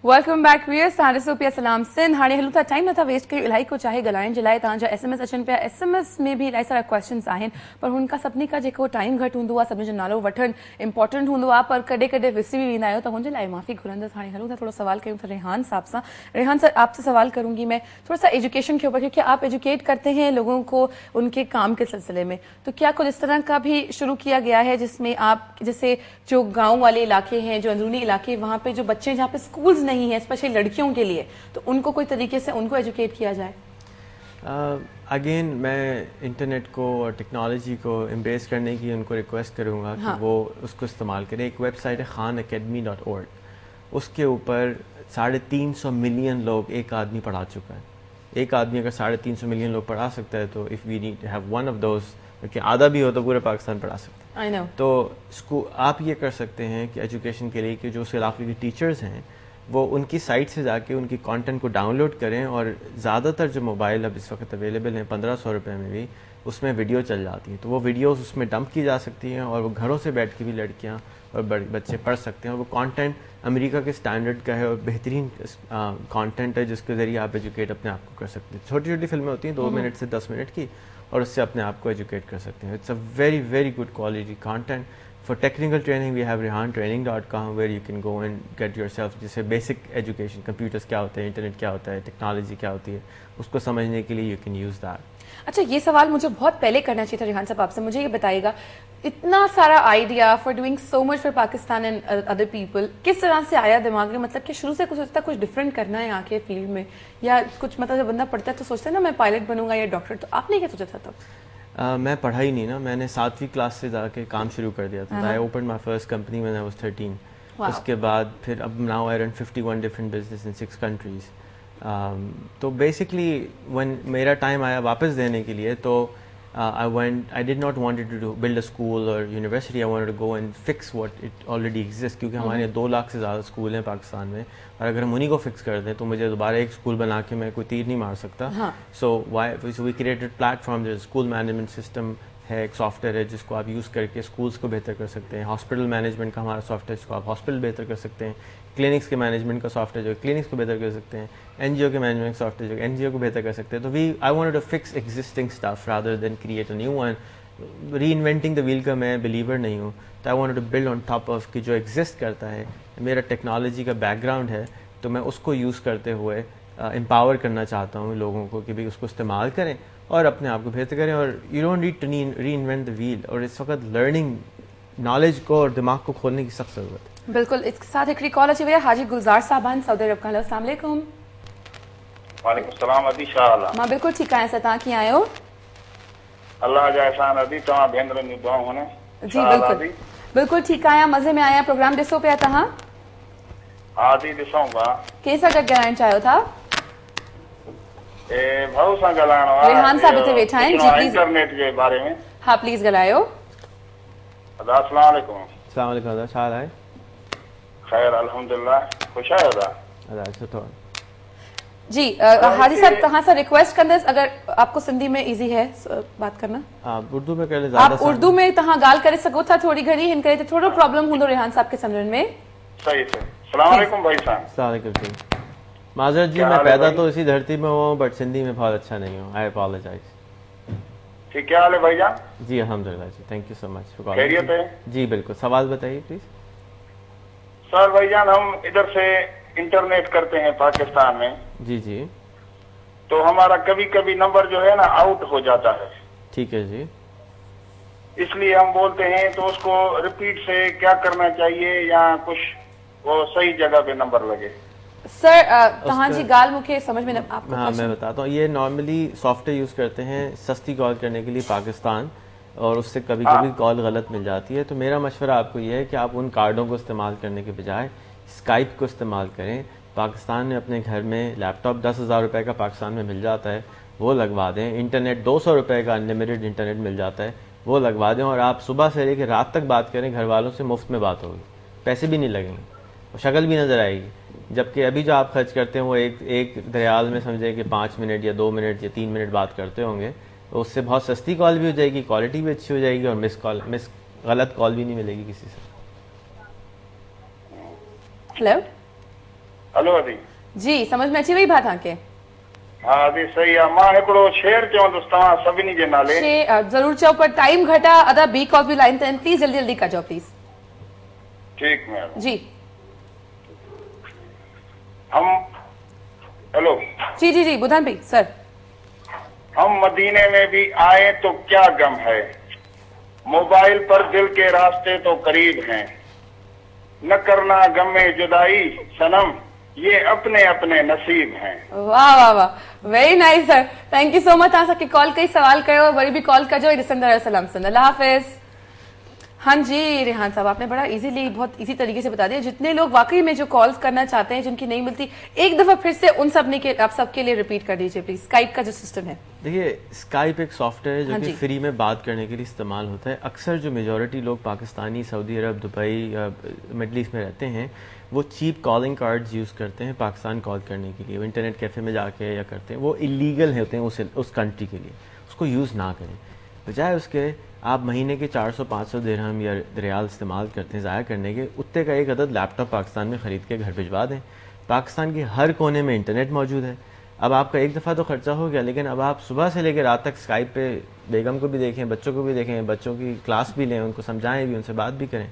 Welcome back viewers तव्हां ॾिसो पिया सलाम सिंध। हाणे हलूं था, टाइम नथा वेस्ट कयूं, इलाही कुझु आहे ॻाल्हाइण जे लाइ। तव्हांजा SMS अचनि पिया, SMS में बि इलाही सारा क्वेश्चन्स आहिनि, पर हुनखां सभिनी खां जेको टाइम घटि हूंदो आहे, सभिनी जो नालो वठणु इंपॉर्टेंट हूंदो आहे, पर कॾहिं कॾहिं विसरी बि वेंदा आहियो, त हुनजे लाइ माफ़ी घुरंदसि। हाणे हलूं था थोरो सवाल कयूं था रेहान साहब सां। रेहान सर, आपसे सवाल करूंगी मैं थोड़ा सा एजुकेशन के ऊपर, क्योंकि आप एजुकेट करते हैं लोगों को उनके काम के सिलसिले में, तो क्या कुछ इस तरह का भी शुरू किया गया है जिसमें आप जैसे जो गाँव वाले इलाके हैं, जो अंदरूनी इलाके, वहाँ पे जो बच्चे जहाँ पे स्कूल्स नहीं है स्पेशली लड़कियों के लिए, तो उनको कोई तरीके से उनको एजुकेट किया जाए? अगेन मैं इंटरनेट को और टेक्नोलॉजी को एम्ब्रेस करने की उनको रिक्वेस्ट करूँगा कि वो उसको इस्तेमाल करें। एक वेबसाइट है khanacademy.org, उसके ऊपर 350 मिलियन लोग एक आदमी पढ़ा चुका है। एक आदमी अगर 350 मिलियन लोग पढ़ा सकता है, तो if we need to have one of those, कि आधा भी हो तो पूरे पाकिस्तान पढ़ा सकते हैं। तो आप ये कर सकते हैं कि एजुकेशन के लिए कि जो उस इलाके के टीचर्स हैं वो उनकी साइट से जाके उनकी कंटेंट को डाउनलोड करें, और ज़्यादातर जो मोबाइल अब इस वक्त अवेलेबल हैं 1500 रुपये में भी, उसमें वीडियो चल जाती है, तो वो वीडियोस उसमें डंप की जा सकती हैं और वो घरों से बैठ के भी लड़कियां और बच्चे पढ़ सकते हैं। और वो कंटेंट अमेरिका के स्टैंडर्ड का है और बेहतरीन कंटेंट है, जिसके ज़रिए आप एजुकेट अपने आप को कर सकते हैं। छोटी छोटी फिल्में होती हैं 2 मिनट से 10 मिनट की, और उससे अपने आप को एजुकेट कर सकते हैं। It's a very very good quality content. For technical training we have rehantraining.com, where you can go and get yourself जैसे basic education, computers क्या होते हैं, इंटरनेट क्या होता है, टेक्नोलॉजी क्या होती है, उसको समझने के लिए you can use that. अच्छा, ये सवाल मुझे बहुत पहले करना चाहिए था रेहान साहब आपसे। मुझे ये बताइएगा, इतना सारा idea for doing so much for Pakistan and other people किस तरह से आया दिमाग में? मतलब कि शुरू से कुछ सोचता कुछ डिफरेंट करना है आके फील्ड में, या कुछ मतलब जब बंदा पढ़ता है तो सोचता है ना मैं पायलट बनूंगा या डॉक्टर, तो आपने क्या सोचा था तब? मैं पढ़ा ही नहीं ना, मैंने 7वीं क्लास से जाके काम शुरू कर दिया था। I open my first company when I was 13। उसके बाद फिर अब now I run 51 different business in 6 countries. तो बेसिकली व्हेन मेरा टाइम आया वापस देने के लिए, तो I did not want to build a school or university. I wanted to go and fix what it already exists, क्योंकि हमारे 2 लाख से ज़्यादा स्कूल हैं पाकिस्तान में, और अगर हम उन्हीं को फिक्स कर दें तो मुझे दोबारा एक स्कूल बना के मैं कोई तीर नहीं मार सकता। So we created platform, जैसे स्कूल मैनेजमेंट सिस्टम है, एक सॉफ्टवेयर है जिसको आप यूज़ करके स्कूल्स को बेहतर कर सकते हैं। हॉस्पिटल मैनेजमेंट का हमारा सॉफ्टवेयर, जिसको आप हॉस्पिटल बेहतर कर सकते हैं। क्लिनिक्स के मैनेजमेंट का सॉफ्टवेयर जो क्लिनिक्स को बेहतर कर सकते हैं। एनजीओ के मैनेजमेंट सॉफ्टवेयर जो एनजीओ को बेहतर कर सकते हैं। तो I wanted to fix existing stuff rather than create a new one. Reinventing the wheel का मैं बिलीवर नहीं हूँ, तो I wanted to build on top of कि जो एग्जिस्ट करता है। मेरा टेक्नोलॉजी का बैकग्राउंड है, तो मैं उसको यूज़ करते हुए एम्पावर करना चाहता हूँ लोगों को कि भाई उसको इस्तेमाल करें और अपने आप को बेहतर करें। और you don't need to reinvent the wheel, और इस वक्त लर्निंग नॉलेज को और दिमाग को खोलने की सख्त ज़रूरत है। बिल्कुल। इसके साथ एक कॉल अच्छी भैया हाजी गुलजार साहब सऊदी अरब का। अस्सलाम वालेकुम। वालेकुम सलाम अदी शाह। मां बिल्कुल ठीक आहियां। तव्हां कीअं आहियो? अल्लाह जा एहसान अदी। तव्हां भेनरुनि जी दुआऊं हुन? जी बिल्कुल बिल्कुल ठीक आहियां, मज़े में आहियां। प्रोग्राम ॾिसो पिया तव्हां? हा दी ॾिसूं पिया। कंहिं सां गॾु ॻाल्हाइण चाहियो था? भाऊ सां ॻाल्हाइणो आहे। रेहान साहब हिते वेठा आहिनि। जी प्लीज़। इंटरनेट जे बारे में। हा प्लीज़ ॻाल्हायो। अस्सलाम वालेकुम। अस्सलाम वालेकुम। छा हाल आहे? खैर अल्हम्दुलिल्लाह। ख़ुश आहियो था? सुठो। जी हाजी साहब, तव्हां सां रिक्वेस्ट कंदसि, अगर आपको सिंधी में इजी है बात करना, उर्दू में कर ले। आप उर्दू में तव्हां ॻाल्हि करे सघो था थोरी घणी, हिन करे थोरो प्रॉब्लम हूंदो रेहान साहब के समझण में। सही सही। अस्सलाम वालेकुम भाई साहब। अस्सलाम वालेकुम। माजरत जी, मैं पैदा तो इसी धरती में हुआ हूँ, बट सिंधी में बहुत अच्छा नहीं हूँ। आई अपोलोजाइज। ठीक, क्या हाल है भाईजान? जी अल्हम्दुलिल्लाह जी, थैंक यू सो मच। खैरियत है? जी बिल्कुल। सवाल बताइए प्लीज। सर भाईजान, हम इधर से इंटरनेट करते हैं पाकिस्तान में। जी जी। तो हमारा कभी कभी नंबर जो है ना आउट हो जाता है। ठीक है जी। इसलिए हम बोलते हैं, तो उसको रिपीट से क्या करना चाहिए, या कुछ वो सही जगह पे नंबर लगे? सर तहां जी गाल मुझे समझ में आपको? हाँ मैं बताता हूँ। ये नॉर्मली सॉफ्टवेयर यूज़ करते हैं सस्ती कॉल करने के लिए पाकिस्तान, और उससे कभी कभी कॉल गलत मिल जाती है। तो मेरा मशवरा आपको ये है कि आप उन कार्डों को इस्तेमाल करने के बजाय स्काइप को इस्तेमाल करें। पाकिस्तान में अपने घर में लैपटॉप 10,000 रुपये का पाकिस्तान में मिल जाता है, वो लगवा दें। इंटरनेट 200 रुपये का अनलिमिटेड इंटरनेट मिल जाता है, वो लगवा दें। और आप सुबह से लेकर रात तक बात करें घर वालों से, मुफ्त में बात होगी, पैसे भी नहीं लगेंगे और शक्ल भी नज़र आएगी। जबकि अभी जो आप खर्च करते हैं वो एक दरियाल में समझे कि 5 मिनट या 2 मिनट या 3 मिनट बात करते होंगे, तो उससे बहुत सस्ती कॉल भी हो जाएगी, क्वालिटी भी अच्छी हो जाएगी, और गलत कॉल भी नहीं मिलेगी किसी से। हेलो हलो दी जी समझ में अची वई बात तव्हांखे? हाँ दी सही आहे। मां हिकिड़ो शेर चवंदुसि तव्हां सभिनी जे नाले। जरूर चओ, पर टाइम घटा अदा बी कॉल बि लाइन ते प्लीज जल्दी जल्दी कजो प्लीज। ठीक मैडम जी हम हेलो जी जी जी बुधान भाई सर। हम मदीने में भी आए तो क्या गम है, मोबाइल पर दिल के रास्ते तो करीब हैं, न करना गम में जुदाई सनम, ये अपने अपने नसीब हैं। वाह वाह वाह, very nice sir, thank you so much. तव्हां असांखे कॉल कई, सवाल कयो, वरी भी कॉल कजो। ॾिसंदड़ सलाम सिंध, अल्लाह हाफ़िज़। हाँ जी रेहान साहब, आपने बड़ा इजीली, बहुत इजी तरीके से बता दिया। जितने लोग वाकई में जो कॉल्स करना चाहते हैं, जिनकी नहीं मिलती, एक दफा फिर से उन सब ने के आप सबके लिए रिपीट कर दीजिए प्लीज, स्काइप का जो सिस्टम है। देखिए स्काइप एक सॉफ्टवेयर है जो हाँ कि जी। फ्री में बात करने के लिए इस्तेमाल होता है। अक्सर जो मेजॉरिटी लोग पाकिस्तानी सऊदी अरब, दुबई या मिडल ईस्ट में रहते हैं, वो चीप कॉलिंग कार्ड्स यूज़ करते हैं पाकिस्तान कॉल करने के लिए। वो इंटरनेट कैफ़े में जाके या करते हैं, वो इलीगल होते हैं उस कंट्री के लिए, उसको यूज़ ना करें। बजाय उसके आप महीने के 400-500 दिरहम या रियाल इस्तेमाल करते हैं ज़ाया करने के, उत्ते का एक अदद लैपटॉप पाकिस्तान में ख़रीद के घर भिजवा दें। पाकिस्तान के हर कोने में इंटरनेट मौजूद है। अब आपका एक दफ़ा तो खर्चा हो गया, लेकिन अब आप सुबह से लेकर रात तक स्काइप पे बेगम को भी देखें, बच्चों को भी देखें, बच्चों की क्लास भी लें, उनको समझाएं भी, उनसे बात भी करें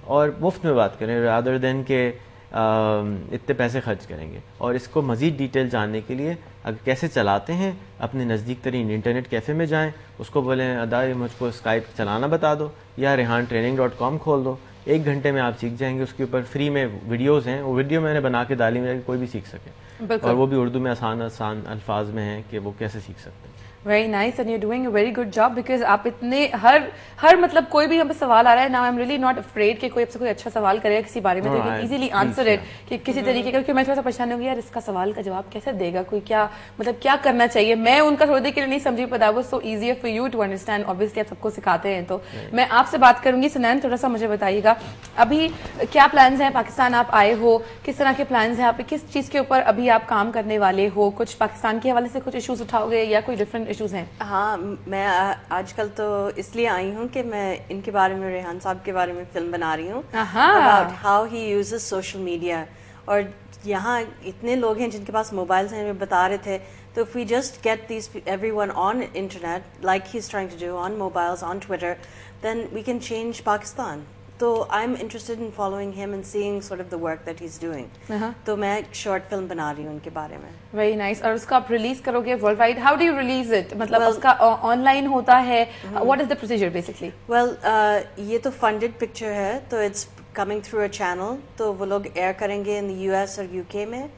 और मुफ्त में बात करें, रादर देन के इतने पैसे खर्च करेंगे। और इसको मज़ीद डिटेल जानने के लिए अगर कैसे चलाते हैं, अपने नज़दीक तरीन इंटरनेट कैफ़े में जाएं, उसको बोलें अदा मुझको स्काइप चलाना बता दो, या rehantraining.com खोल दो। 1 घंटे में आप सीख जाएंगे। उसके ऊपर फ्री में वीडियोज़ हैं, वो वीडियो मैंने बना के डाली में कोई भी सीख सके, और वो भी उर्दू में आसान आसान अल्फाज में है कि वो कैसे सीख सकते हैं। Very nice and you doing a very good job, because आप इतने हर मतलब कोई भी हम सवाल आ रहा है ना, I am really not afraid कि कोई आपसे कोई अच्छा सवाल करेगा किसी बारे में, तो you can easily answer it कि किसी तरीके का। क्योंकि मैं थोड़ा सा परेशान होगी यार, इसका सवाल का जवाब कैसे देगा कोई, क्या मतलब क्या करना चाहिए। मैं उनका थोड़ी देर के लिए नहीं समझी, पर that was so easier for you to understand. Obviously आप सबको सिखाते हैं, तो मैं आपसे बात करूंगी। सुनैन, थोड़ा सा मुझे बताइएगा अभी क्या प्लान्स हैं? पाकिस्तान आप आए हो, किस तरह के प्लान्स हैं आपके, किस चीज के ऊपर अभी आप काम करने वाले हो? कुछ पाकिस्तान के हवाले से कुछ इशूज उठाओगे या कोई डिफरेंट इशूज हैं? हाँ, मैं आजकल तो इसलिए आई हूँ कि मैं इनके बारे में, रेहान साहब के बारे में फिल्म बना रही हूँ, about how he uses social media. और यहाँ इतने लोग हैं जिनके पास मोबाइल्स हैं, बता रहे थे, तो if we just get these everyone on internet like he is trying to do, on mobiles, on Twitter, then we can change Pakistan. तो I am interested in following him and seeing sort of the work that he is doing. तो मैं एक short film बना रही हूँ उनके बारे में। Very nice. और उसको आप रिलीज करोगे world wide? How do you release it? मतलब उसका ऑनलाइन होता है? What is the procedure basically? Well, ये तो फंडेड पिक्चर है, तो it's coming through a channel, तो वो लोग एयर करेंगे इन द यूएस और यूके में,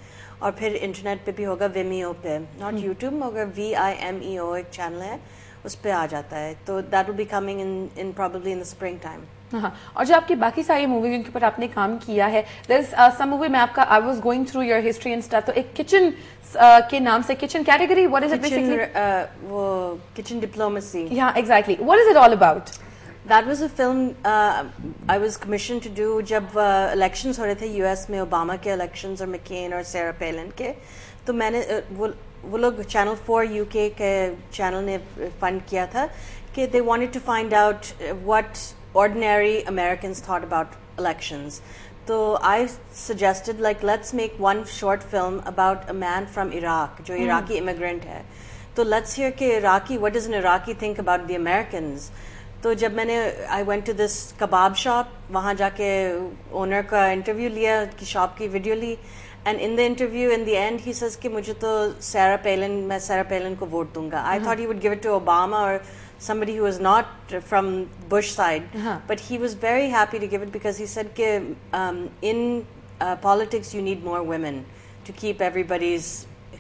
और फिर इंटरनेट पे भी होगा, विमियो पे, नॉट यूट्यूब मगर VIMEO एक चैनल है, उस पे आ जाता है। तो that will be coming in probably in the spring time. हाँ, और जो आपकी बाकी सारी मूवी जिनके ऊपर आपने काम किया है, देयर इज सम मूवी में आपका, I was going through your history and stuff, तो एक किचन के नाम से, kitchen category, what is it basically? वो kitchen diplomacy. Yeah, exactly. What is it all about? That was a film I was commissioned to do जब elections हो रहे थे यूएस में, ओबामा के elections और McCain और सारा पैलिन के। तो मैंने वो लोग चैनल 4 UK के चैनल ने फंड किया था कि they wanted to find out what ordinary Americans thought about elections. So I suggested, like, let's make one short film about a man from Iraq, जो Iraqi immigrant है. So let's hear कि Iraqi, what does an Iraqi think about the Americans? तो जब मैंने I went to this kebab shop, वहाँ जाके owner का interview लिया, की शॉप की वीडियो ली, and in the interview in the end he says कि मुझे तो सारा पैलिन, मैं सारा पैलिन को वोट दूंगा. I thought he would give it to Obama or somebody who was not from Bush side, but he was very happy to give it because he said that in politics you need more women to keep everybody's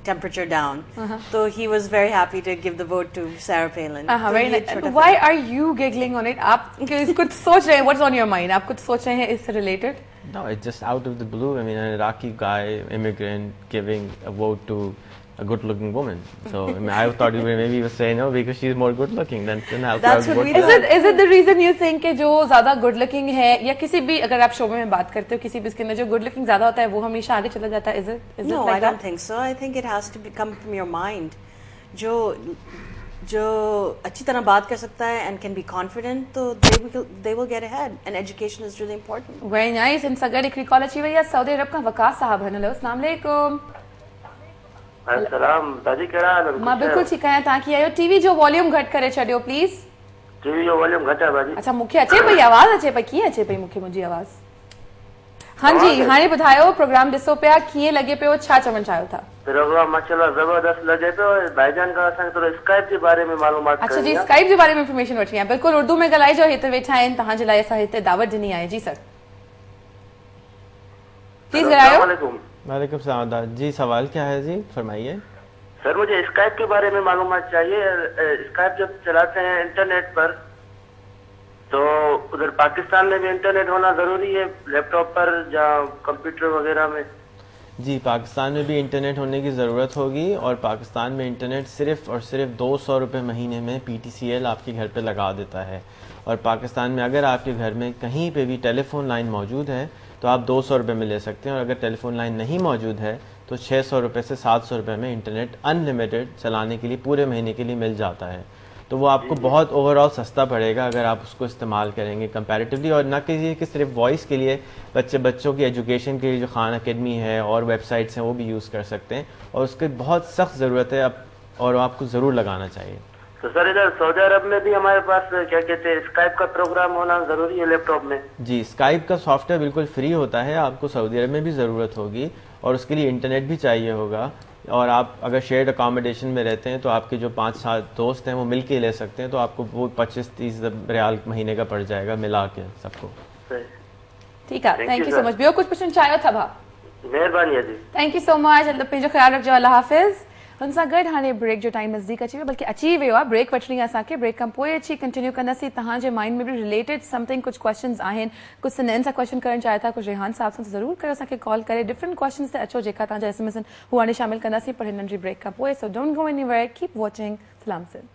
temperature down. So he was very happy to give the vote to Sarah Palin. Very nice. Why are you giggling on it? आप कुछ सोच रहे हैं? What's on your mind? आप कुछ सोच रहे हैं इससे related? No, it's just out of the blue. I mean, an Iraqi guy, immigrant, giving a vote to a good-looking woman. So I mean, I thought maybe he was saying no because she's more good-looking than That's what we thought. Is it the reason you think कि जो ज़्यादा good-looking है, या किसी भी, अगर आप show में बात करते हो, किसी भी इसके अंदर जो good-looking ज़्यादा होता है वो हमेशा आगे चला जाता है? Is it No, like I don't think so. I think it has to come from your mind. जो جو اچھی طرح بات کر سکتا ہے اینڈ کین بی کانفیڈنٹ تو they will get ahead and education is really important. Very nice. ان سگڑ ایک کال اچھی ہوئی ہے سعودی عرب کا وقاص صاحب ہیں. ہلو السلام علیکم. السلام دادی کہڑا حال ہے؟ मां बिल्कुलु ठीकु आहियां. तव्हां कीअं आहियो? टीवी जो वॉल्यूम घटि करे छॾियो प्लीज़. टीवी जो वॉल्यूम घटि आहे बाजी. अच्छा मूंखे अचे पई आवाज़ अचे पई. कीअं अचे पई मूंखे मुंहिंजी आवाज़? हाँ जी हाणे ॿुधायो प्रोग्राम ॾिसो पिया कीअं लॻे पियो छा चवणु चाहियो था? प्रोग्राम माशाल्लाह ज़बरदस्त लॻे पियो. भाईजान खां असांखे थोरो स्काइप जे बारे में मालूमात अच्छा जी स्काइप जे बारे में इंफॉर्मेशन वठी आहे. बिल्कुलु उर्दू में ॻाल्हाइजो. हिते वेठा आहिनि तव्हांजे लाइ असां हिते दावत ॾिनी आहे. जी सर प्लीज़ ॻाल्हायो. वालेकुम सलाम. जी सवाल क्या है जी फरमाइए. सर मुझे स्काइप के बारे में मालूमात चाहिए. स्काइप जब चलाते हैं इंटरनेट पर तो उधर पाकिस्तान में भी इंटरनेट होना ज़रूरी है लैपटॉप पर या कंप्यूटर वगैरह में? जी पाकिस्तान में भी इंटरनेट होने की ज़रूरत होगी और पाकिस्तान में इंटरनेट सिर्फ़ और सिर्फ 200 रुपये महीने में PTCL आपके घर पे लगा देता है. और पाकिस्तान में अगर आपके घर में कहीं पे भी टेलीफोन लाइन मौजूद है तो आप 200 रुपये में ले सकते हैं. और अगर टेलीफोन लाइन नहीं मौजूद है तो 600 रुपये से 700 रुपये में इंटरनेट अनलिमिटेड चलाने के लिए पूरे महीने के लिए मिल जाता है. तो वो आपको बहुत ओवरऑल सस्ता पड़ेगा अगर आप उसको इस्तेमाल करेंगे कंपैरेटिवली. और न कीजिए कि सिर्फ वॉइस के लिए, बच्चों की एजुकेशन के लिए जो खान अकेडमी है और वेबसाइट्स हैं वो भी यूज़ कर सकते हैं. और उसकी बहुत सख्त ज़रूरत है अब और आपको ज़रूर लगाना चाहिए. तो सर इधर सऊदी अरब में भी हमारे पास क्या कहते हैं स्काइप का प्रोग्राम होना ज़रूरी है लैपटॉप में? जी स्काइप का सॉफ्टवेयर बिल्कुल फ्री होता है. आपको सऊदी अरब में भी ज़रूरत होगी और उसके लिए इंटरनेट भी चाहिए होगा. और आप अगर शेयर्ड अकोमोडेशन में रहते हैं तो आपके जो 5-7 दोस्त हैं वो मिल के ले सकते हैं. तो आपको वो 25-30 रियाल महीने का पड़ जाएगा मिला के सबको. ठीक है थैंक यू सो मच. ॿियो कुझु पुछणु चाहियो था भा? महिरबानी जी. Thank you so much. पंहिंजो ख़्यालु रखिजो. अल्लाह हाफ़िज़. हुन सां गॾु हाणे ब्रेक जो टाइम नज़दीक अची वियो बल्कि अची वियो आहे. ब्रेक वठणी आहे असांखे. ब्रेक खां पोइ अची कंटिन्यू कंदासीं. तव्हांजे माइंड में बि रिलेटेड समथिंग कुझु क्वेश्चन्स आहिनि, कुझु सिनैन सां क्वेश्चन करणु चाहियो था, कुझु रेहान साहब सां ज़रूरु कयो. असांखे कॉल करे डिफरेंट क्वेश्चन्स ते अचो जेका तव्हांजा SMS आहिनि हू हाणे शामिल कंदासीं पर हिननि जी ब्रेक खां पोइ. So don't go anywhere. Keep watching सलाम सिंध.